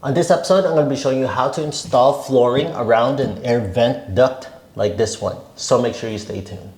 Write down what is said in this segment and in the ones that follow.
On this episode, I'm going to be showing you how to install flooring around an air vent duct like this one. So make sure you stay tuned.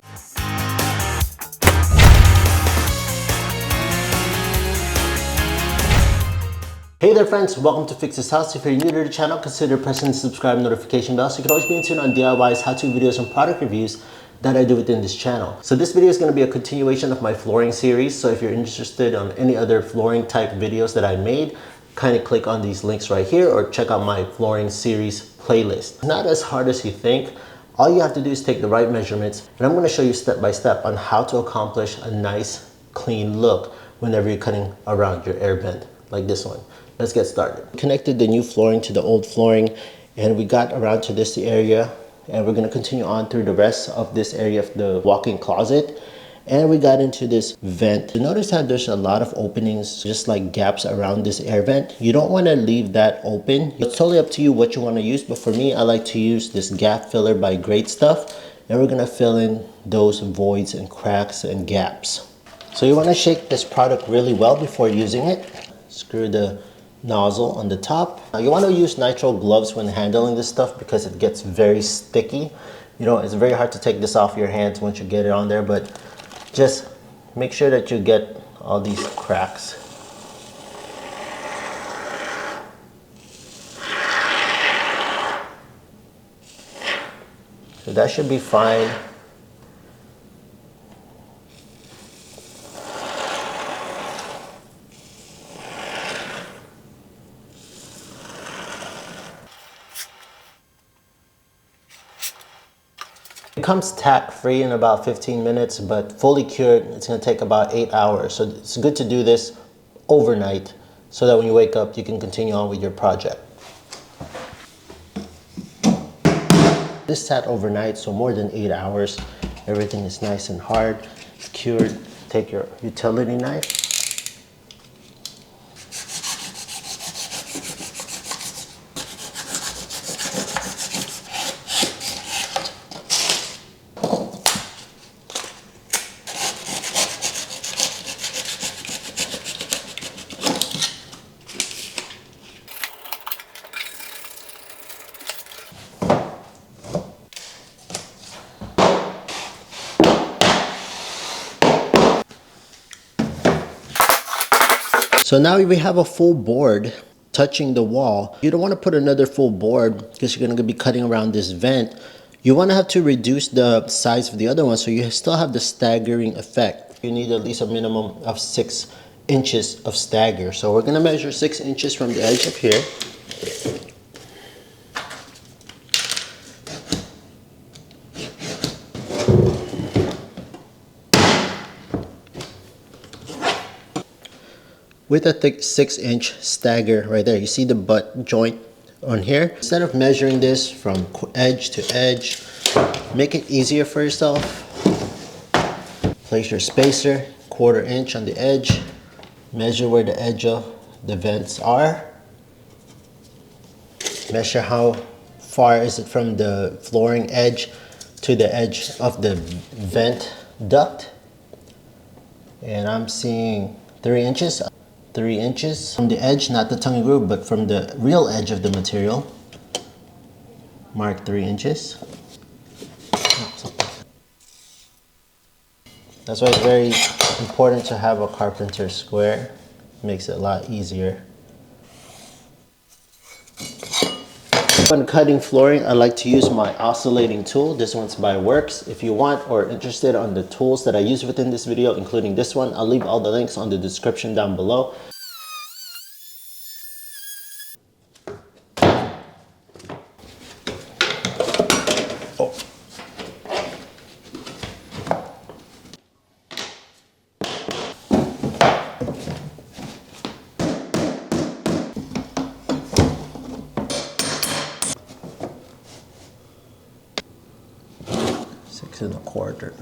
Hey there friends, welcome to Fix This House. If you're new to the channel, consider pressing the subscribe notification bell so you can always be in tune on DIYs, how-to videos, and product reviews that I do within this channel. So this video is going to be a continuation of my flooring series. So if you're interested on any other flooring type videos that I made, kind of click on these links right here or check out my flooring series playlist. Not as hard as you think. All you have to do is take the right measurements, and I'm going to show you step by step on how to accomplish a nice clean look whenever you're cutting around your air vent like this one. Let's get started. Connected the new flooring to the old flooring, and we got around to this area, and we're going to continue on through the rest of this area of the walk-in closet. And we got into this vent. You notice how there's a lot of openings, just like gaps around this air vent. You don't want to leave that open. It's totally up to you what you want to use, but for me, I like to use this gap filler by Great Stuff. And we're going to fill in those voids and cracks and gaps. So you want to shake this product really well before using it. Screw the nozzle on the top. Now you want to use nitrile gloves when handling this stuff because it gets very sticky. You know, it's very hard to take this off your hands once you get it on there, but just make sure that you get all these cracks. So that should be fine. It comes tack-free in about 15 minutes, but fully cured, it's going to take about 8 hours. So it's good to do this overnight so that when you wake up, you can continue on with your project. This sat overnight, so more than 8 hours. Everything is nice and hard. It's cured. Take your utility knife. So now we have a full board touching the wall. You don't want to put another full board because you're going to be cutting around this vent. You want to have to reduce the size of the other one so you still have the staggering effect. You need at least a minimum of 6 inches of stagger. So we're going to measure 6 inches from the edge up here. With a thick 6-inch stagger right there. You see the butt joint on here? Instead of measuring this from edge to edge, make it easier for yourself. Place your spacer, 1/4 inch on the edge. Measure where the edge of the vents are. Measure how far is it from the flooring edge to the edge of the vent duct. And I'm seeing 3 inches. 3 inches from the edge, not the tongue and groove, but from the real edge of the material. Mark 3 inches. That's why it's very important to have a carpenter square. Makes it a lot easier. When cutting flooring, I like to use my oscillating tool. This one's by Works. If you want or interested on the tools that I use within this video, including this one, I'll leave all the links on the description down below. Oh. Six and a quarter.